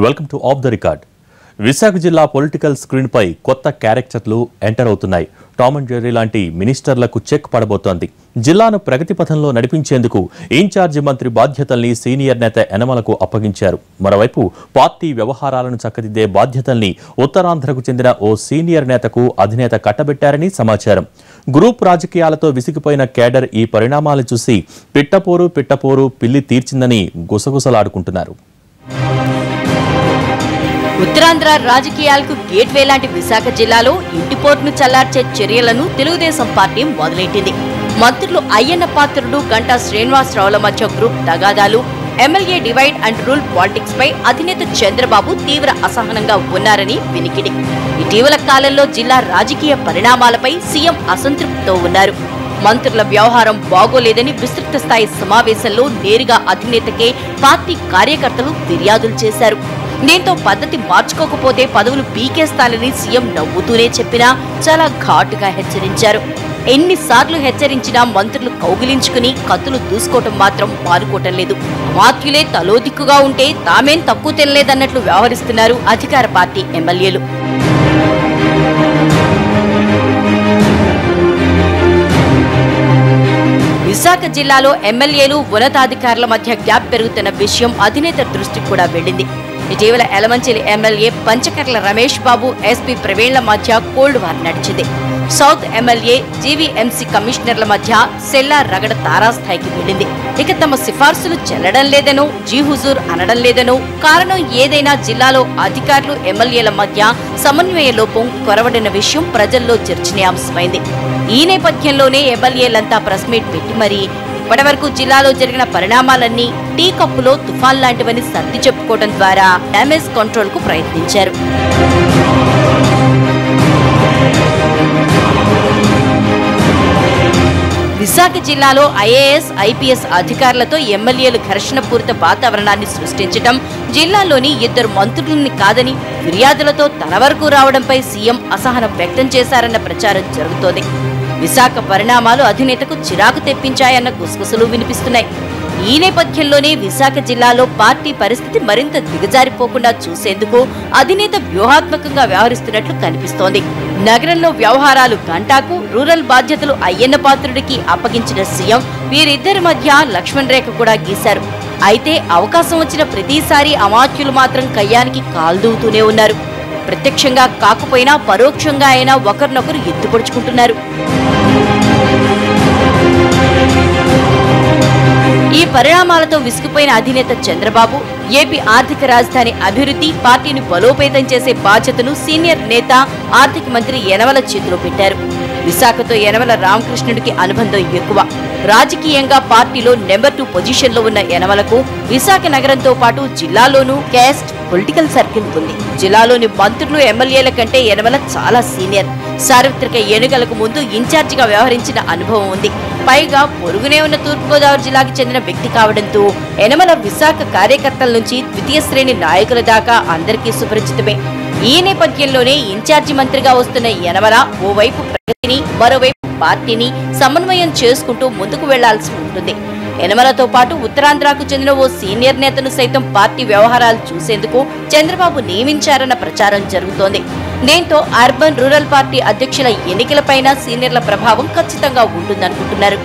Welcome to of the record. Visakha జిల్లా political screen పై కొత్త క్యారెక్టర్లు ఎంటర్ అవుతున్నాయి. టామ్ అండ్ జెర్రీ లాంటి మినిస్టర్లకు చెక్ పడబోతోంది. జిల్లాను ప్రగతి పథంలో నడిపించేందుకు ఇన్ఛార్జి మంత్రి బాధ్యతల్ని సీనియర్ నేత యనమలకు అప్పగించారు. మరోవైపు పార్టీ వ్యవహారాలను చక్కదిద్దే బాధ్యతల్ని ఉత్తరాంధ్రకు చెందిన ఓ సీనియర్ నేతకు అధినేత కట్టబెట్టారని సమాచారం. గ్రూప్ రాజకీయాలతో విసిగిపోయిన కేడర్ ఈ పరిణామాలు చూసి పిట్టపోరు పిల్లి తీర్చిందని గుసగుసలాడుకుంటున్నారు. ఉత్తరాంధ్ర రాజకీయాలకు గేట్వే లాంటి విశాఖ జిల్లాలో ఇంటిపోటును చల్లార్చే చర్యలను తెలుగుదేశం పార్టీ మొదలెట్టింది. మంత్రులు అయ్యన్న పాత్రుడు, గంటా శ్రీనివాసరావుల మధ్య గ్రూప్ తగాదాలు, MLA divide and rule politics పై అధినేత చంద్రబాబు తీవ్ర అసహనంగా ఉన్నారని వినికిడి. ఇటీవల కాలంలో జిల్లా రాజకీయ పరిణామాలపై సీఎం అసంతృప్తితో ఉన్నారు. మంత్రుల వ్యవహారం బాగోలేదని విస్తృత స్థాయి సమావేశంలో నేరుగా అధినేతకే పార్టీ కార్యకర్తలు ఫిర్యాదులు చేశారు. దీంతో పద్ధతి మార్చుకోకపోతే పదవులు పీకేస్తానని సీఎం నవ్వుతూనే చెప్పినా చాలా ఘాటుగా హెచ్చరించారు. ఎన్నిసార్లు హెచ్చరించినా మంత్రులు కౌగిలించుకుని కత్తులు దూసుకోవటం మాత్రం మానుకోవటం లేదు. అమాత్యులే తలో దిక్కుగా ఉంటే తామేం తక్కువ తినలేదన్నట్లు వ్యవహరిస్తున్నారు అధికార పార్టీ ఎమ్మెల్యేలు. విశాఖ జిల్లాలో ఎమ్మెల్యేలు, ఉన్నతాధికారుల మధ్య గ్యాప్ పెరుగుతున్న విషయం అధినేత దృష్టికి కూడా వెళ్లింది. ఇటీవల ఎలమంచిలి ఎమ్మెల్యే పంచకర్ల రమేష్ బాబు, ఎస్పీ ప్రవీణ్ల మధ్య కోల్డ్ వార్ నడిచింది. సౌత్ ఎమ్మెల్యే, జీవీఎంసీ కమిషనర్ల మధ్య సెల్లా రగడ తారాస్థాయికి వెళ్లింది. ఇక తమ సిఫార్సులు చెల్లడం లేదనో, జీ హుజూర్ అనడం లేదనో, కారణం ఏదైనా జిల్లాలో అధికారులు, ఎమ్మెల్యేల మధ్య సమన్వయ లోపం కొరవడిన విషయం ప్రజల్లో చర్చనీయాంశమైంది. ఈ నేపథ్యంలోనే ఎమ్మెల్యేలంతా ప్రెస్ మీట్ పెట్టి మరీ ఇప్పటివరకు జిల్లాలో జరిగిన పరిణామాలన్నీ టీ కప్పులో తుఫాన్ లాంటివని సర్ది చెప్పుకోవడం ద్వారా డ్యామేజ్ కంట్రోల్ కు ప్రయత్నించారు. విశాఖ జిల్లాలో ఐఏఎస్, ఐపీఎస్ అధికారులతో ఎమ్మెల్యేలు ఘర్షణపూరిత వాతావరణాన్ని సృష్టించడం, జిల్లాలోని 2 మంత్రులని కాదని ఫిర్యాదులతో తన వరకు రావడంపై సీఎం అసహనం వ్యక్తం చేశారన్న ప్రచారం జరుగుతోంది. విశాఖ పరిణామాలు అధినేతకు చిరాకు తెప్పించాయన్న గుసగుసలు వినిపిస్తున్నాయి. ఈ నేపథ్యంలోనే విశాఖ జిల్లాలో పార్టీ పరిస్థితి మరింత దిగజారిపోకుండా చూసేందుకు అధినేత వ్యూహాత్మకంగా వ్యవహరిస్తున్నట్లు కనిపిస్తోంది. నగరంలో వ్యవహారాలు గంటాకు, రూరల్ బాధ్యతలు అయ్యన్న పాత్రుడికి అప్పగించిన సీఎం వీరిద్దరి మధ్య లక్ష్మణ్ రేఖ కూడా గీశారు. అయితే అవకాశం వచ్చిన ప్రతిసారి అమాత్యులు మాత్రం కయ్యానికి కాల్దూతూనే ఉన్నారు. ప్రత్యక్షంగా కాకపోయినా పరోక్షంగా అయినా ఒకరినొకరు ఎత్తుపొడుచుకుంటున్నారు. ఈ పరిణామాలతో విసిగిపోయిన అధినేత చంద్రబాబు ఏపీ ఆర్థిక రాజధాని అభివృద్ధి, పార్టీని బలోపేతం చేసే బాధ్యతను సీనియర్ నేత, ఆర్థిక మంత్రి యనమల చేతిలో పెట్టారు. విశాఖతో యనమల రామకృష్ణుడికి అనుబంధం ఎక్కువ. రాజకీయంగా పార్టీలో నెంబర్ 2 పొజిషన్లో ఉన్న యనమలకు విశాఖ నగరంతో పాటు జిల్లాలోనూ క్యాస్ట్, పొలిటికల్ సర్కిల్ ఉంది. జిల్లాలోని మంత్రులు, ఎమ్మెల్యేల కంటే యనమల చాలా సీనియర్. సార్వత్రిక ఎన్నికలకు ముందు ఇన్ఛార్జిగా వ్యవహరించిన అనుభవం ఉంది. పైగా పొరుగునే ఉన్న తూర్పుగోదావరి జిల్లాకు చెందిన వ్యక్తి కావడంతో యనమల విశాఖ కార్యకర్తల నుంచి ద్వితీయ శ్రేణి నాయకుల దాకా అందరికీ సుపరిచితమే. ఈ నేపథ్యంలోనే ఇన్ఛార్జి మంత్రిగా వస్తున్న యనమల ఓవైపు ప్రగతిని, మరోవైపు పార్టీని సమన్వయం చేసుకుంటూ ముందుకు వెళ్లాల్సి ఉంటుంది. యనమలతో పాటు ఉత్తరాంధ్రకు చెందిన ఓ సీనియర్ నేతను సైతం పార్టీ వ్యవహారాలు చూసేందుకు చంద్రబాబు నియమించారన్న ప్రచారం జరుగుతోంది. దీంతో అర్బన్, రూరల్ పార్టీ అధ్యక్షుల ఎన్నికలపైన సీనియర్ల ప్రభావం ఖచ్చితంగా ఉంటుందనుకుంటున్నారు.